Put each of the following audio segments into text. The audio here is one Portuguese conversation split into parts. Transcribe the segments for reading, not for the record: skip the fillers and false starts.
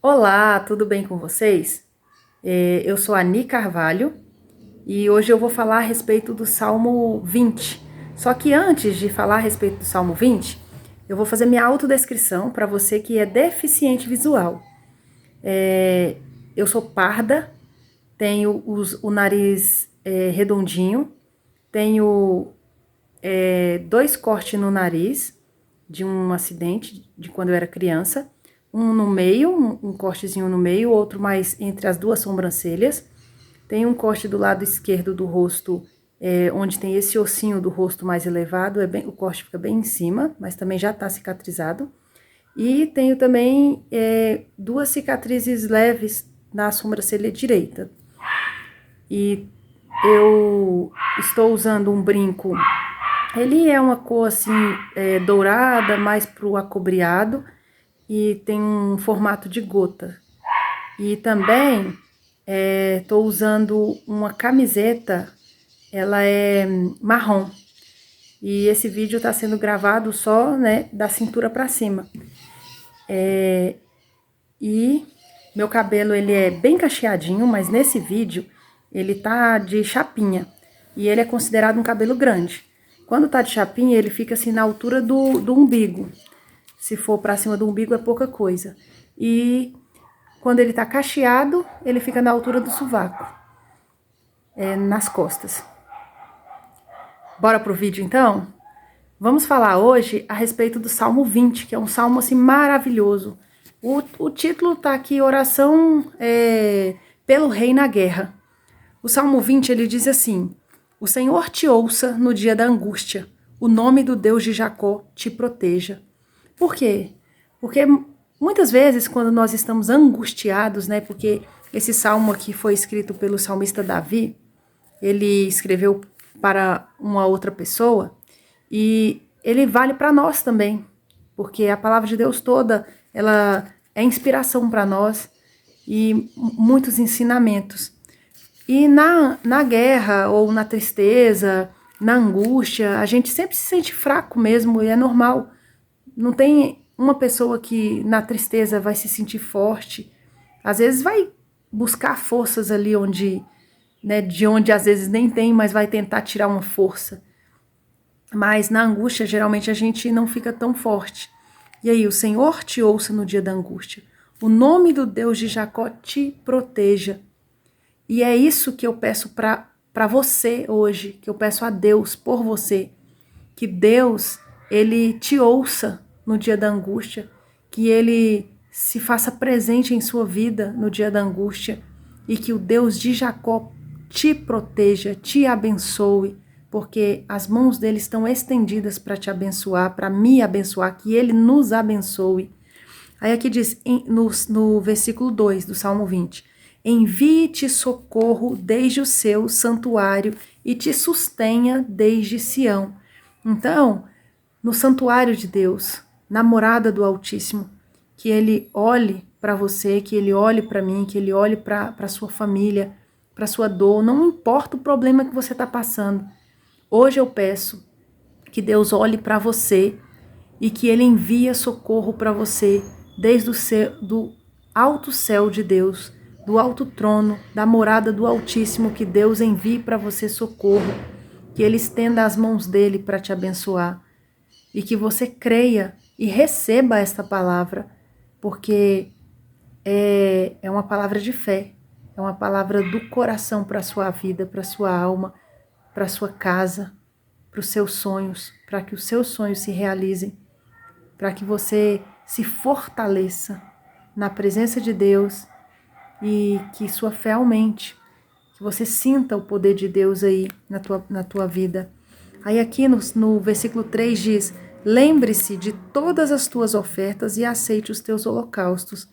Olá, tudo bem com vocês? Eu sou a Ani Carvalho e hoje eu vou falar a respeito do Salmo 20. Só que antes de falar a respeito do Salmo 20, eu vou fazer minha autodescrição para você que é deficiente visual. Eu sou parda, tenho o nariz redondinho, tenho dois cortes no nariz de um acidente de quando eu era criança. Um no meio, um cortezinho no meio, outro mais entre as duas sobrancelhas. Tem um corte do lado esquerdo do rosto, onde tem esse ossinho do rosto mais elevado, o corte fica bem em cima, mas também já está cicatrizado. E tenho também duas cicatrizes leves na sobrancelha direita. E eu estou usando um brinco. Ele é uma cor assim dourada, mais pro acobreado e tem um formato de gota. E também estou usando uma camiseta, ela é marrom. E esse vídeo está sendo gravado só, né, da cintura para cima. E meu cabelo ele é bem cacheadinho, mas nesse vídeo ele tá de chapinha. E ele é considerado um cabelo grande. Quando tá de chapinha, ele fica assim na altura do umbigo. Se for para cima do umbigo é pouca coisa. E quando ele tá cacheado, ele fica na altura do sovaco, nas costas. Bora pro vídeo então? Vamos falar hoje a respeito do Salmo 20, que é um salmo assim maravilhoso. O título tá aqui, Oração pelo Rei na Guerra. O Salmo 20, ele diz assim: O Senhor te ouça no dia da angústia, o nome do Deus de Jacó te proteja. Por quê? Porque muitas vezes quando nós estamos angustiados, né, porque esse salmo aqui foi escrito pelo salmista Davi, ele escreveu para uma outra pessoa e ele vale para nós também, porque a palavra de Deus toda, ela é inspiração para nós e muitos ensinamentos. E na guerra ou na tristeza, na angústia, a gente sempre se sente fraco mesmo e é normal. Não tem uma pessoa que na tristeza vai se sentir forte. Às vezes vai buscar forças ali onde, né, de onde às vezes nem tem, mas vai tentar tirar uma força. Mas na angústia, geralmente a gente não fica tão forte. E aí, o Senhor te ouça no dia da angústia. O nome do Deus de Jacó te proteja. E é isso que eu peço para você hoje, que eu peço a Deus por você, que Deus, ele te ouça no dia da angústia, que ele se faça presente em sua vida no dia da angústia e que o Deus de Jacó te proteja, te abençoe, porque as mãos dele estão estendidas para te abençoar, para me abençoar, que ele nos abençoe. Aí aqui diz, no versículo 2 do Salmo 20, envie-te socorro desde o seu santuário e te sustenha desde Sião. Então, no santuário de Deus, na morada do Altíssimo, que ele olhe para você, que ele olhe para mim, que ele olhe para sua família, para sua dor, não importa o problema que você está passando. Hoje eu peço que Deus olhe para você e que ele envie socorro para você desde o céu, do alto céu de Deus, do alto trono, da morada do Altíssimo, que Deus envie para você socorro, que ele estenda as mãos dele para te abençoar e que você creia e receba esta palavra, porque é uma palavra de fé, é uma palavra do coração para a sua vida, para a sua alma, para a sua casa, para os seus sonhos, para que os seus sonhos se realizem, para que você se fortaleça na presença de Deus e que sua fé aumente, que você sinta o poder de Deus aí na tua vida. Aí aqui no versículo 3 diz, lembre-se de todas as tuas ofertas e aceite os teus holocaustos.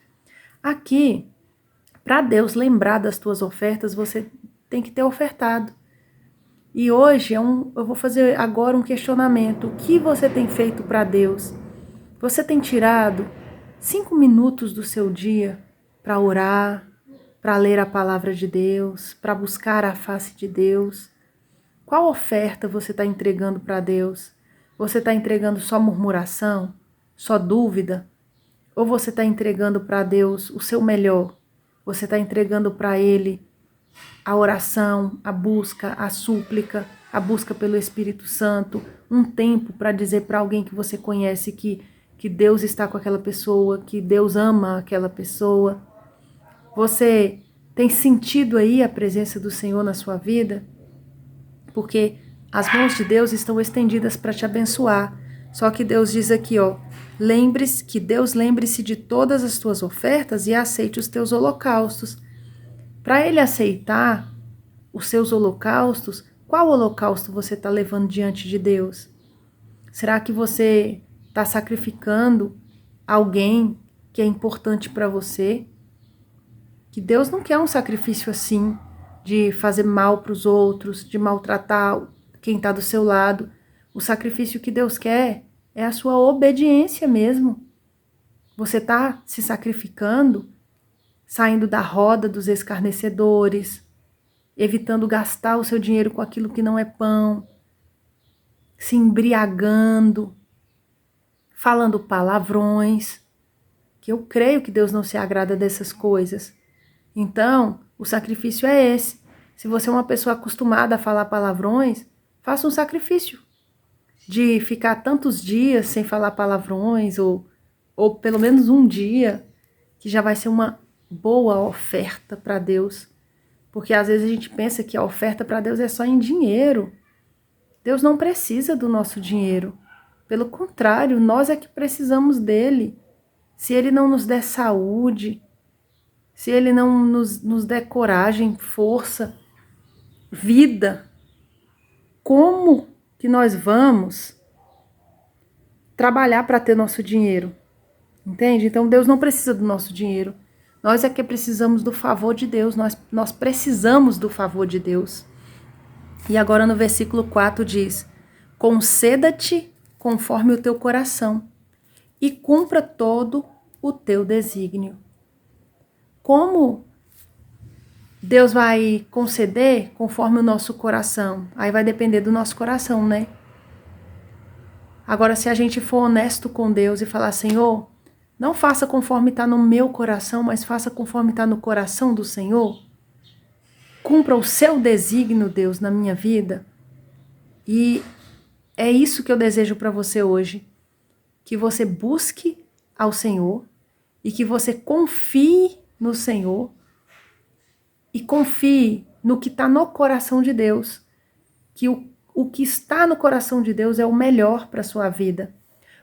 Aqui, para Deus lembrar das tuas ofertas, você tem que ter ofertado. E hoje eu vou fazer agora um questionamento. O que você tem feito para Deus? Você tem tirado 5 minutos do seu dia para orar, para ler a palavra de Deus, para buscar a face de Deus? Qual oferta você está entregando para Deus? Você está entregando só murmuração? Só dúvida? Ou você está entregando para Deus o seu melhor? Você está entregando para Ele a oração, a busca, a súplica, a busca pelo Espírito Santo, um tempo para dizer para alguém que você conhece que Deus está com aquela pessoa, que Deus ama aquela pessoa. Você tem sentido aí a presença do Senhor na sua vida? Porque as mãos de Deus estão estendidas para te abençoar. Só que Deus diz aqui, ó, lembre-se de todas as tuas ofertas e aceite os teus holocaustos. Para Ele aceitar os seus holocaustos, qual holocausto você está levando diante de Deus? Será que você está sacrificando alguém que é importante para você? Que Deus não quer um sacrifício assim, de fazer mal para os outros, de maltratar quem está do seu lado. O sacrifício que Deus quer é a sua obediência mesmo. Você está se sacrificando, saindo da roda dos escarnecedores, evitando gastar o seu dinheiro com aquilo que não é pão, se embriagando, falando palavrões, que eu creio que Deus não se agrada dessas coisas. Então, o sacrifício é esse. Se você é uma pessoa acostumada a falar palavrões, faça um sacrifício de ficar tantos dias sem falar palavrões, ou pelo menos um dia, que já vai ser uma boa oferta para Deus. Porque às vezes a gente pensa que a oferta para Deus é só em dinheiro. Deus não precisa do nosso dinheiro. Pelo contrário, nós é que precisamos dele. Se ele não nos der saúde, se ele não nos der coragem, força, vida, como que nós vamos trabalhar para ter nosso dinheiro? Entende? Então Deus não precisa do nosso dinheiro. Nós é que precisamos do favor de Deus, nós precisamos do favor de Deus. E agora no versículo 4 diz: conceda-te conforme o teu coração e cumpra todo o teu desígnio. Como Deus vai conceder conforme o nosso coração? Aí vai depender do nosso coração, né? Agora, se a gente for honesto com Deus e falar: Senhor, não faça conforme está no meu coração, mas faça conforme está no coração do Senhor. Cumpra o seu desígnio, Deus, na minha vida. E é isso que eu desejo para você hoje. Que você busque ao Senhor e que você confie no Senhor e confie no que está no coração de Deus. Que o que está no coração de Deus é o melhor para a sua vida.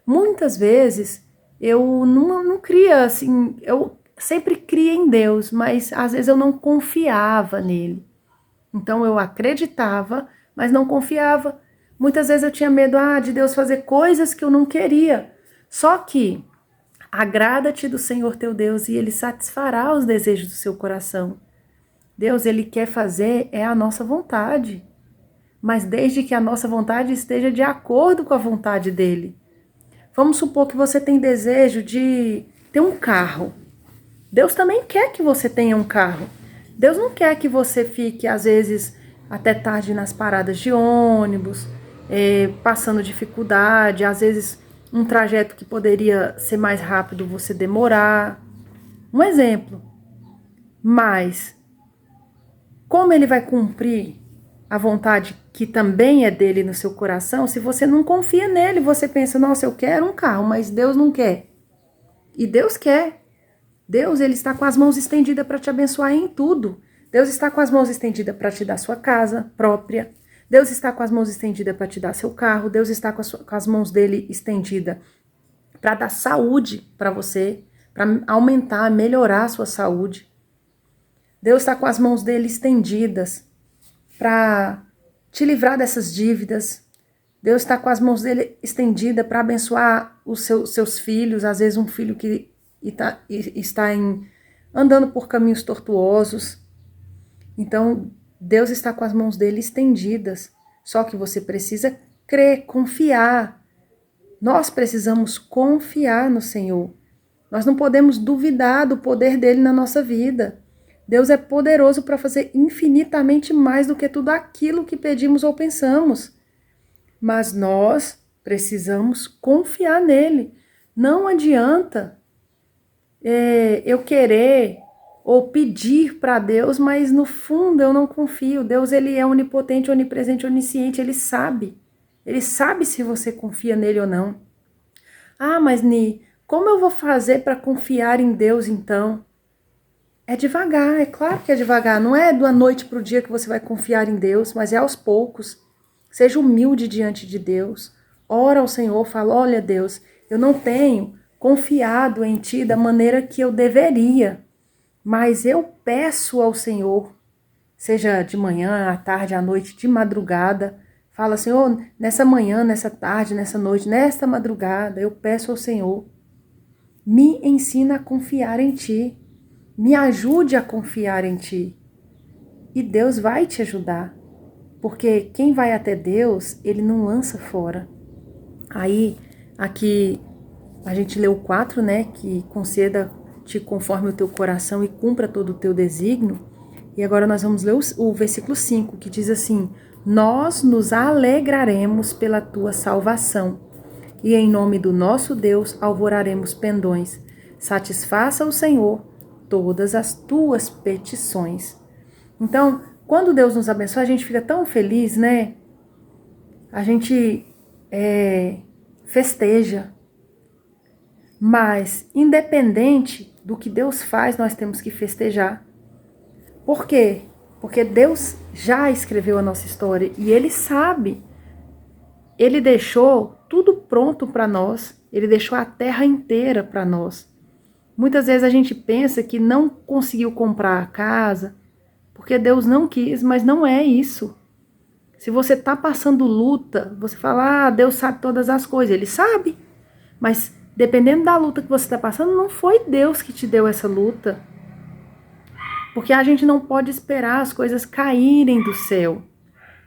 Muitas vezes eu não cria assim, eu sempre cria em Deus, mas às vezes eu não confiava nele. Então eu acreditava, mas não confiava. Muitas vezes eu tinha medo de Deus fazer coisas que eu não queria. Só que agrada-te do Senhor teu Deus e Ele satisfará os desejos do seu coração. Deus, Ele quer fazer a nossa vontade. Mas desde que a nossa vontade esteja de acordo com a vontade dEle. Vamos supor que você tem desejo de ter um carro. Deus também quer que você tenha um carro. Deus não quer que você fique, às vezes, até tarde nas paradas de ônibus, passando dificuldade, às vezes um trajeto que poderia ser mais rápido você demorar. Um exemplo. Mas, como Ele vai cumprir a vontade que também é dele no seu coração, se você não confia nele, você pensa: nossa, eu quero um carro, mas Deus não quer. E Deus quer. Deus, Ele está com as mãos estendidas para te abençoar em tudo. Deus está com as mãos estendidas para te dar sua casa própria. Deus está com as mãos estendidas para te dar seu carro. Deus está com as mãos dele estendidas para dar saúde para você, para aumentar, melhorar a sua saúde. Deus está com as mãos dele estendidas para te livrar dessas dívidas. Deus está com as mãos dele estendidas para abençoar os seus filhos. Às vezes um filho que está andando por caminhos tortuosos. Então, Deus está com as mãos dele estendidas. Só que você precisa crer, confiar. Nós precisamos confiar no Senhor. Nós não podemos duvidar do poder dele na nossa vida. Deus é poderoso para fazer infinitamente mais do que tudo aquilo que pedimos ou pensamos. Mas nós precisamos confiar nele. Não adianta eu querer ou pedir para Deus, mas no fundo eu não confio. Deus, ele é onipotente, onipresente, onisciente, ele sabe. Ele sabe se você confia nele ou não. Ah, mas Ni, como eu vou fazer para confiar em Deus então? É devagar, é claro que é devagar. Não é da noite para o dia que você vai confiar em Deus, mas é aos poucos. Seja humilde diante de Deus. Ora ao Senhor, fala, olha Deus, eu não tenho confiado em Ti da maneira que eu deveria, mas eu peço ao Senhor, seja de manhã, à tarde, à noite, de madrugada, fala, Senhor, nessa manhã, nessa tarde, nessa noite, nesta madrugada, eu peço ao Senhor, me ensina a confiar em Ti, me ajude a confiar em Ti. E Deus vai te ajudar, porque quem vai até Deus, Ele não lança fora. Aí, aqui, a gente leu 4, né, que conceda-te conforme o teu coração e cumpra todo o teu desígnio. E agora nós vamos ler o versículo 5, que diz assim, nós nos alegraremos pela tua salvação, e em nome do nosso Deus alvoraremos pendões. Satisfaça o Senhor todas as tuas petições. Então, quando Deus nos abençoa, a gente fica tão feliz, né? A gente festeja. Mas, independente do que Deus faz, nós temos que festejar. Por quê? Porque Deus já escreveu a nossa história e Ele sabe. Ele deixou tudo pronto para nós. Ele deixou a terra inteira para nós. Muitas vezes a gente pensa que não conseguiu comprar a casa porque Deus não quis, mas não é isso. Se você está passando luta, você fala, ah, Deus sabe todas as coisas. Ele sabe, mas dependendo da luta que você está passando, não foi Deus que te deu essa luta. Porque a gente não pode esperar as coisas caírem do céu.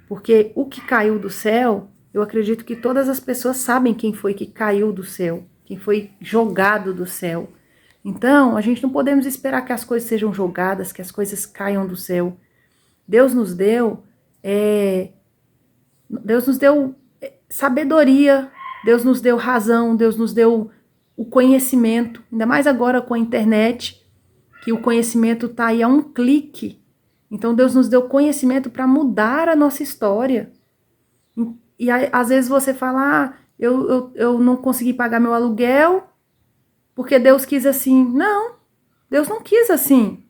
Porque o que caiu do céu, eu acredito que todas as pessoas sabem quem foi que caiu do céu, quem foi jogado do céu. Então, a gente não podemos esperar que as coisas sejam jogadas, que as coisas caiam do céu. Deus nos deu sabedoria, Deus nos deu razão, Deus nos deu o conhecimento, ainda mais agora com a internet, que o conhecimento está aí a um clique. Então Deus nos deu conhecimento para mudar a nossa história. E às vezes você fala, ah, eu não consegui pagar meu aluguel porque Deus quis assim. Não, Deus não quis assim.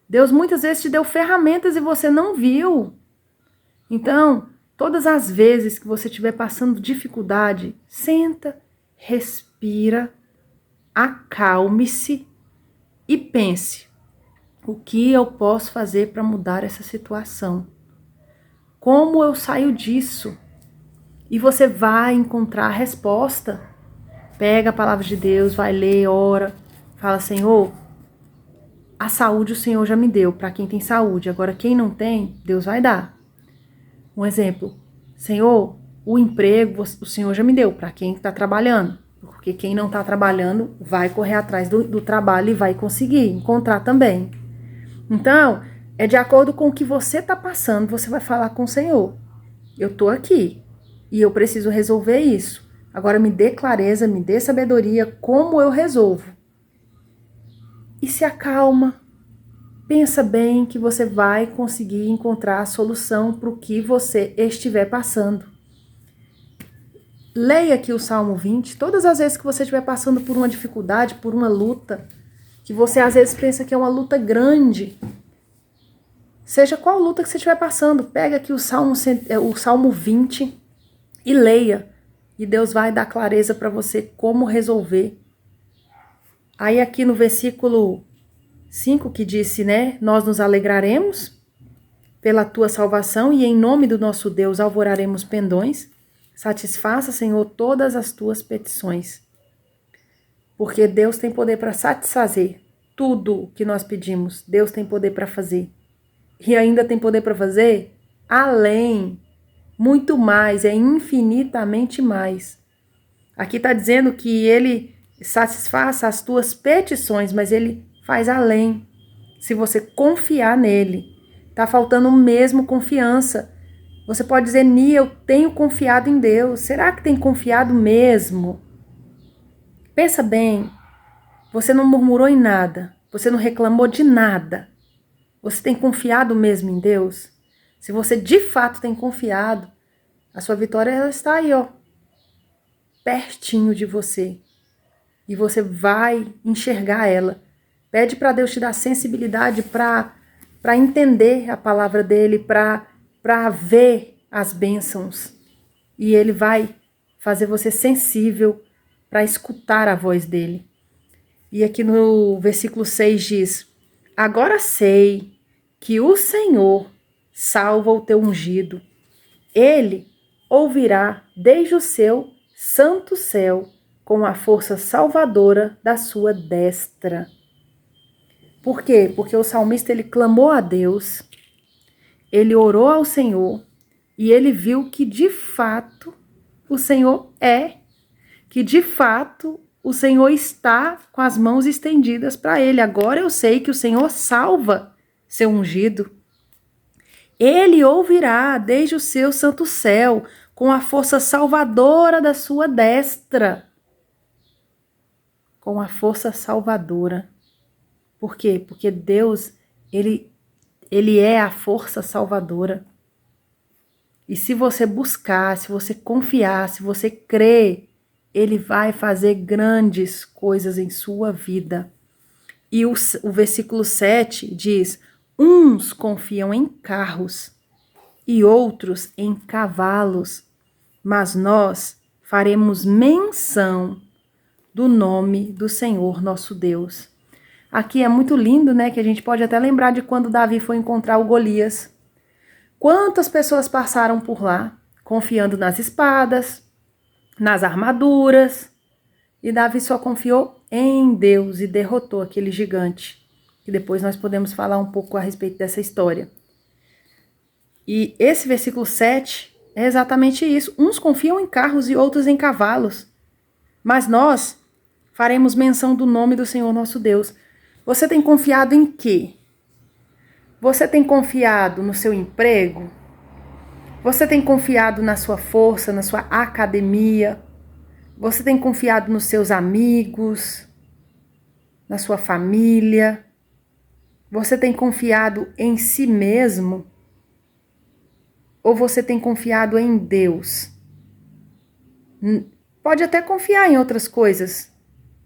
Deus muitas vezes te deu ferramentas e você não viu. Então, todas as vezes que você estiver passando dificuldade, senta, respira, acalme-se e pense, o que eu posso fazer para mudar essa situação? Como eu saio disso? E você vai encontrar a resposta. Pega a palavra de Deus, vai ler, ora, fala, Senhor, a saúde o Senhor já me deu, para quem tem saúde. Agora, quem não tem, Deus vai dar. Um exemplo, Senhor, o emprego o Senhor já me deu, para quem está trabalhando. Porque quem não está trabalhando vai correr atrás do trabalho e vai conseguir encontrar também. Então, é de acordo com o que você está passando, você vai falar com o Senhor. Eu estou aqui e eu preciso resolver isso. Agora me dê clareza, me dê sabedoria, como eu resolvo. E se acalma. Pensa bem que você vai conseguir encontrar a solução para o que você estiver passando. Leia aqui o Salmo 20, todas as vezes que você estiver passando por uma dificuldade, por uma luta, que você às vezes pensa que é uma luta grande, seja qual luta que você estiver passando, pega aqui o Salmo 20 e leia, e Deus vai dar clareza para você como resolver. Aí aqui no versículo 5 que disse, né, nós nos alegraremos pela tua salvação e em nome do nosso Deus alvoraremos pendões. Satisfaça, Senhor, todas as tuas petições. Porque Deus tem poder para satisfazer tudo que nós pedimos. Deus tem poder para fazer. E ainda tem poder para fazer além, muito mais, é infinitamente mais. Aqui está dizendo que ele satisfaça as tuas petições, mas ele faz além. Se você confiar nele, tá faltando mesmo confiança. Você pode dizer, Ni, eu tenho confiado em Deus. Será que tem confiado mesmo? Pensa bem. Você não murmurou em nada. Você não reclamou de nada. Você tem confiado mesmo em Deus? Se você de fato tem confiado, a sua vitória ela está aí, ó, pertinho de você. E você vai enxergar ela. Pede para Deus te dar sensibilidade para entender a palavra dele, para ver as bênçãos. E ele vai fazer você sensível para escutar a voz dele. E aqui no versículo 6 diz: agora sei que o Senhor salva o teu ungido. Ele ouvirá desde o seu santo céu com a força salvadora da sua destra. Por quê? Porque o salmista ele clamou a Deus, ele orou ao Senhor e ele viu que de fato o Senhor que de fato o Senhor está com as mãos estendidas para ele. Agora eu sei que o Senhor salva seu ungido. Ele ouvirá desde o seu santo céu com a força salvadora da sua destra. Com a força salvadora. Por quê? Porque Deus, ele é a força salvadora. E se você buscar, se você confiar, se você crer, ele vai fazer grandes coisas em sua vida. E o versículo 7 diz: uns confiam em carros e outros em cavalos, mas nós faremos menção do nome do Senhor nosso Deus. Aqui é muito lindo, né? Que a gente pode até lembrar de quando Davi foi encontrar o Golias. Quantas pessoas passaram por lá, confiando nas espadas, nas armaduras, e Davi só confiou em Deus e derrotou aquele gigante. E depois nós podemos falar um pouco a respeito dessa história. E esse versículo 7 é exatamente isso. Uns confiam em carros e outros em cavalos, mas nós faremos menção do nome do Senhor nosso Deus. Você tem confiado em quê? Você tem confiado no seu emprego? Você tem confiado na sua força, na sua academia? Você tem confiado nos seus amigos, na sua família? Você tem confiado em si mesmo? Ou você tem confiado em Deus? Pode até confiar em outras coisas,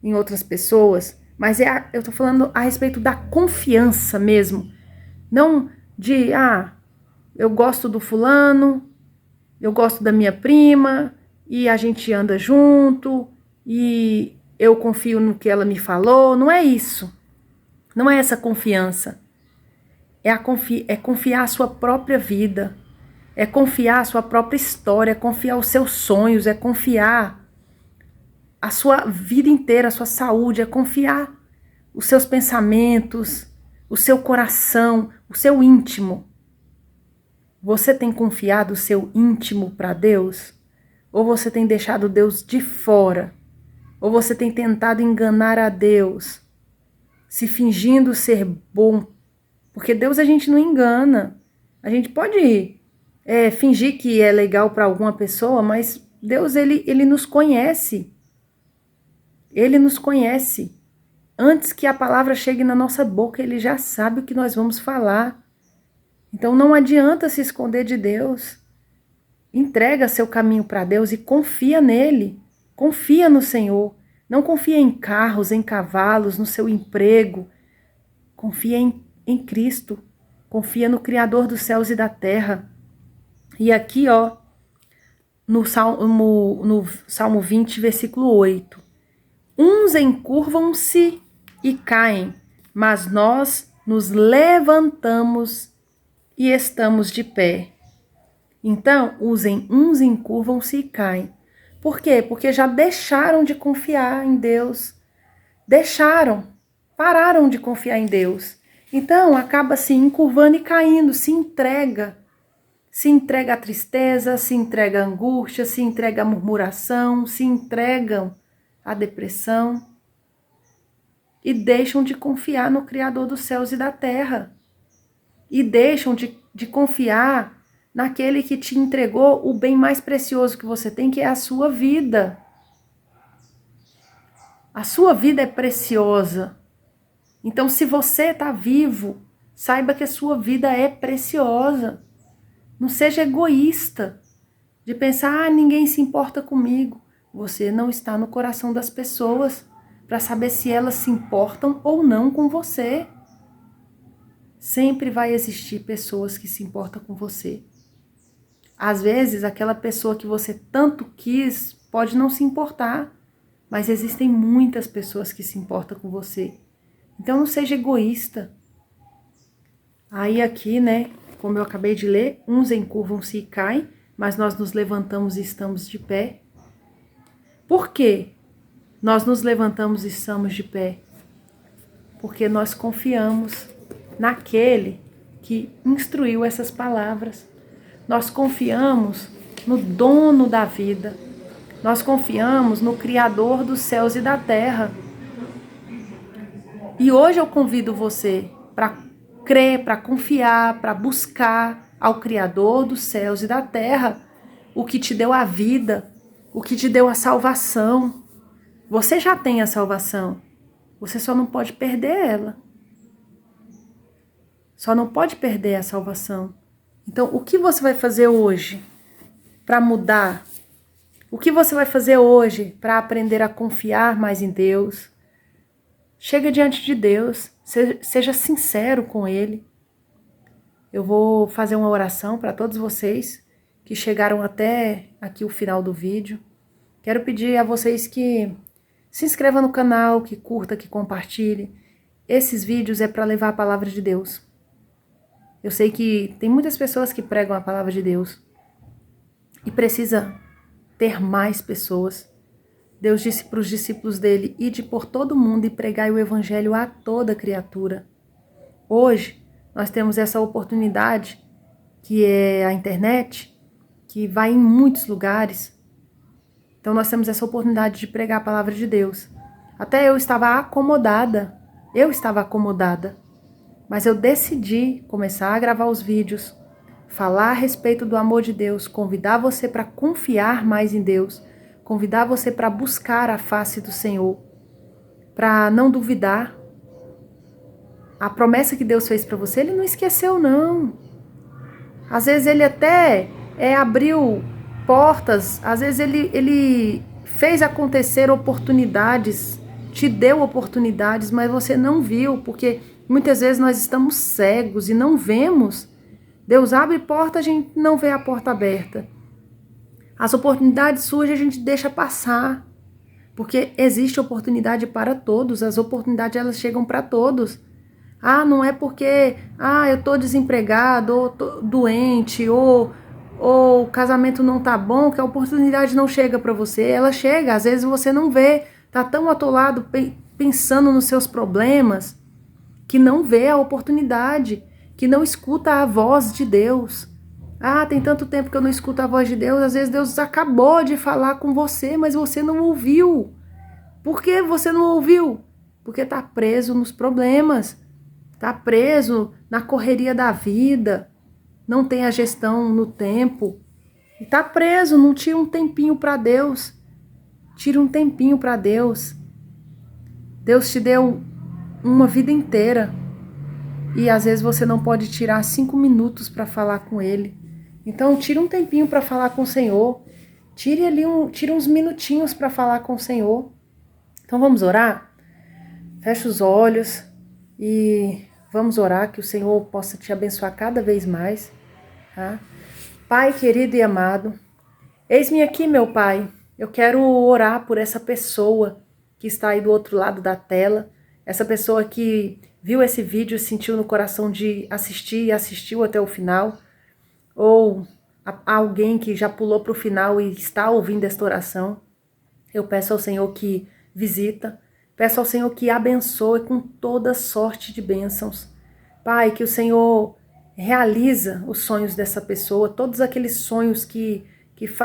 em outras pessoas, mas eu tô falando a respeito da confiança mesmo. Não de, eu gosto do fulano, eu gosto da minha prima, e a gente anda junto, e eu confio no que ela me falou. Não é isso. Não é essa confiança. É confiar a sua própria vida. É confiar a sua própria história, é confiar os seus sonhos, é confiar a sua vida inteira, a sua saúde, é confiar os seus pensamentos, o seu coração, o seu íntimo. Você tem confiado o seu íntimo para Deus? Ou você tem deixado Deus de fora? Ou você tem tentado enganar a Deus, se fingindo ser bom? Porque Deus a gente não engana. A gente pode fingir que é legal para alguma pessoa, mas Deus ele nos conhece. Ele nos conhece. Antes que a palavra chegue na nossa boca, ele já sabe o que nós vamos falar. Então não adianta se esconder de Deus. Entrega seu caminho para Deus e confia nele. Confia no Senhor. Não confia em carros, em cavalos, no seu emprego. Confia em Cristo. Confia no Criador dos céus e da terra. E aqui, ó, no Salmo 20, versículo 8. Uns encurvam-se e caem, mas nós nos levantamos e estamos de pé. Então, uns encurvam-se e caem. Por quê? Porque já deixaram de confiar em Deus. Pararam de confiar em Deus. Então, acaba se encurvando e caindo, se entrega. Se entrega à tristeza, se entrega à angústia, se entrega à murmuração, se entregam à depressão. E deixam de confiar no Criador dos céus e da terra. E deixam de confiar naquele que te entregou o bem mais precioso que você tem, que é a sua vida. A sua vida é preciosa. Então, se você está vivo, saiba que a sua vida é preciosa. Não seja egoísta de pensar, ninguém se importa comigo. Você não está no coração das pessoas para saber se elas se importam ou não com você. Sempre vai existir pessoas que se importam com você. Às vezes, aquela pessoa que você tanto quis pode não se importar, mas existem muitas pessoas que se importam com você. Então, não seja egoísta. Aí aqui, né, como eu acabei de ler, uns encurvam-se e caem, mas nós nos levantamos e estamos de pé. Por quê? Nós nos levantamos e estamos de pé? Porque nós confiamos naquele que instruiu essas palavras. Nós confiamos no dono da vida. Nós confiamos no Criador dos céus e da terra. E hoje eu convido você para crer, para confiar, para buscar ao Criador dos céus e da terra, o que te deu a vida, o que te deu a salvação. Você já tem a salvação, você só não pode perder ela. Só não pode perder a salvação. Então, o que você vai fazer hoje para mudar? O que você vai fazer hoje para aprender a confiar mais em Deus? Chega diante de Deus, seja sincero com Ele. Eu vou fazer uma oração para todos vocês que chegaram até aqui o final do vídeo. Quero pedir a vocês que se inscrevam no canal, que curta, que compartilhe. Esses vídeos é para levar a palavra de Deus. Eu sei que tem muitas pessoas que pregam a palavra de Deus e precisa ter mais pessoas. Deus disse para os discípulos dele, ide por todo mundo e pregai o evangelho a toda criatura. Hoje, nós temos essa oportunidade, que é a internet, que vai em muitos lugares. Então, nós temos essa oportunidade de pregar a palavra de Deus. Até eu estava acomodada, mas eu decidi começar a gravar os vídeos, falar a respeito do amor de Deus, convidar você para confiar mais em Deus, convidar você para buscar a face do Senhor, para não duvidar. A promessa que Deus fez para você, Ele não esqueceu, não. Às vezes Ele até abriu portas, às vezes Ele fez acontecer oportunidades, te deu oportunidades, mas você não viu, porque muitas vezes nós estamos cegos e não vemos. Deus abre porta, a gente não vê a porta aberta. As oportunidades surgem, a gente deixa passar. Porque existe oportunidade para todos, as oportunidades elas chegam para todos. Não é porque eu estou desempregado, ou tô doente, ou o casamento não tá bom, que a oportunidade não chega para você. Ela chega, às vezes você não vê, tá tão atolado pensando nos seus problemas, que não vê a oportunidade, que não escuta a voz de Deus. Tem tanto tempo que eu não escuto a voz de Deus, às vezes Deus acabou de falar com você, mas você não ouviu. Por que você não ouviu? Porque está preso nos problemas, está preso na correria da vida, não tem a gestão no tempo, está preso, não tira um tempinho para Deus. Tira um tempinho para Deus. Deus te deu uma vida inteira e às vezes você não pode tirar 5 minutos para falar com Ele. Então tira um tempinho para falar com o Senhor. Tira uns minutinhos para falar com o Senhor. Então vamos orar? Fecha os olhos e vamos orar que o Senhor possa te abençoar cada vez mais. Tá? Pai querido e amado, eis-me aqui, meu Pai. Eu quero orar por essa pessoa que está aí do outro lado da tela. Essa pessoa que viu esse vídeo e sentiu no coração de assistir e assistiu até o final. Ou alguém que já pulou para o final e está ouvindo esta oração. Eu peço ao Senhor que visita. Peço ao Senhor que abençoe com toda sorte de bênçãos. Pai, que o Senhor realiza os sonhos dessa pessoa, todos aqueles sonhos que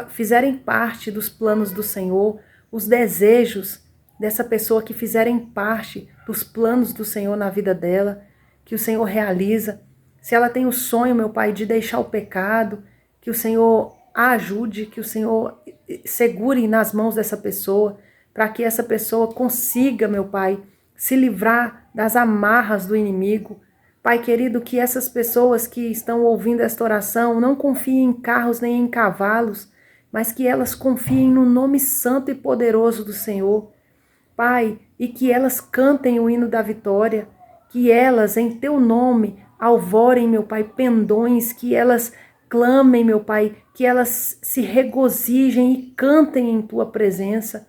fizerem parte dos planos do Senhor, os desejos dessa pessoa que fizerem parte dos planos do Senhor na vida dela, que o Senhor realiza. Se ela tem o sonho, meu Pai, de deixar o pecado, que o Senhor a ajude, que o Senhor segure nas mãos dessa pessoa, para que essa pessoa consiga, meu Pai, se livrar das amarras do inimigo. Pai querido, que essas pessoas que estão ouvindo esta oração não confiem em carros nem em cavalos, mas que elas confiem no nome santo e poderoso do Senhor. Pai, e que elas cantem o hino da vitória, que elas, em teu nome, alvorem, meu Pai, pendões, que elas clamem, meu Pai, que elas se regozijem e cantem em tua presença,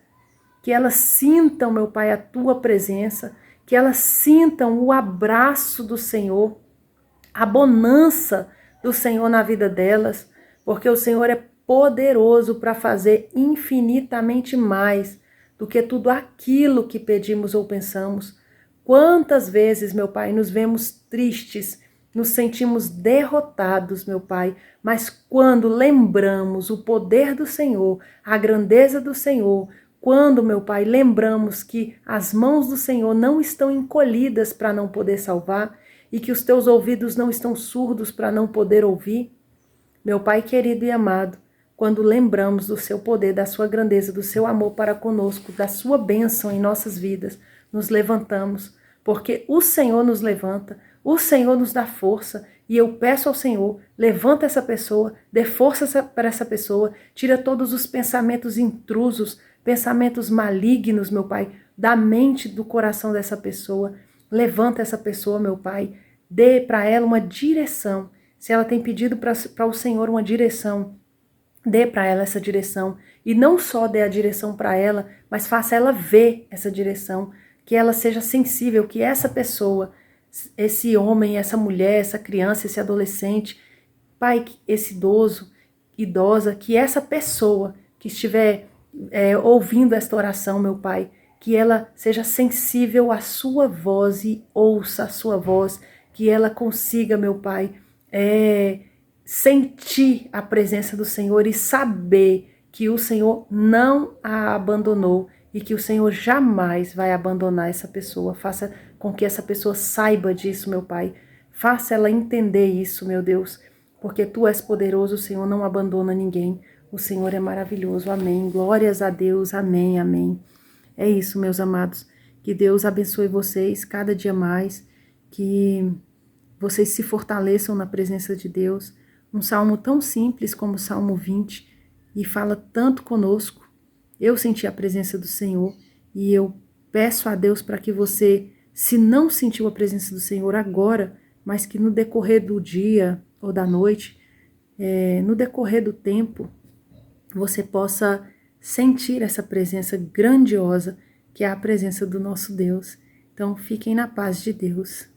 que elas sintam, meu Pai, a tua presença, que elas sintam o abraço do Senhor, a bonança do Senhor na vida delas, porque o Senhor é poderoso para fazer infinitamente mais do que tudo aquilo que pedimos ou pensamos. Quantas vezes, meu Pai, nos vemos tristes, nos sentimos derrotados, meu Pai, mas quando lembramos o poder do Senhor, a grandeza do Senhor, quando, meu Pai, lembramos que as mãos do Senhor não estão encolhidas para não poder salvar e que os teus ouvidos não estão surdos para não poder ouvir, meu Pai querido e amado, quando lembramos do seu poder, da sua grandeza, do seu amor para conosco, da sua bênção em nossas vidas, nos levantamos, porque o Senhor nos levanta, o Senhor nos dá força, e eu peço ao Senhor, levanta essa pessoa, dê força para essa pessoa, tira todos os pensamentos intrusos, pensamentos malignos, meu Pai, da mente, do coração dessa pessoa. Levanta essa pessoa, meu Pai, dê para ela uma direção. Se ela tem pedido para o Senhor uma direção, dê para ela essa direção. E não só dê a direção para ela, mas faça ela ver essa direção. Que ela seja sensível, que essa pessoa, esse homem, essa mulher, essa criança, esse adolescente, Pai, esse idoso, idosa, que essa pessoa que estiver ouvindo esta oração, meu Pai, que ela seja sensível à sua voz e ouça a sua voz, que ela consiga, meu Pai, sentir a presença do Senhor e saber que o Senhor não a abandonou e que o Senhor jamais vai abandonar essa pessoa. Faça com que essa pessoa saiba disso, meu Pai. Faça ela entender isso, meu Deus, porque Tu és poderoso, o Senhor não abandona ninguém. O Senhor é maravilhoso, amém. Glórias a Deus, amém, amém. É isso, meus amados. Que Deus abençoe vocês cada dia mais, que vocês se fortaleçam na presença de Deus. Um salmo tão simples como o Salmo 20 e fala tanto conosco. Eu senti a presença do Senhor e eu peço a Deus para que você, se não sentiu a presença do Senhor agora, mas que no decorrer do dia ou da noite, no decorrer do tempo, você possa sentir essa presença grandiosa que é a presença do nosso Deus. Então, fiquem na paz de Deus.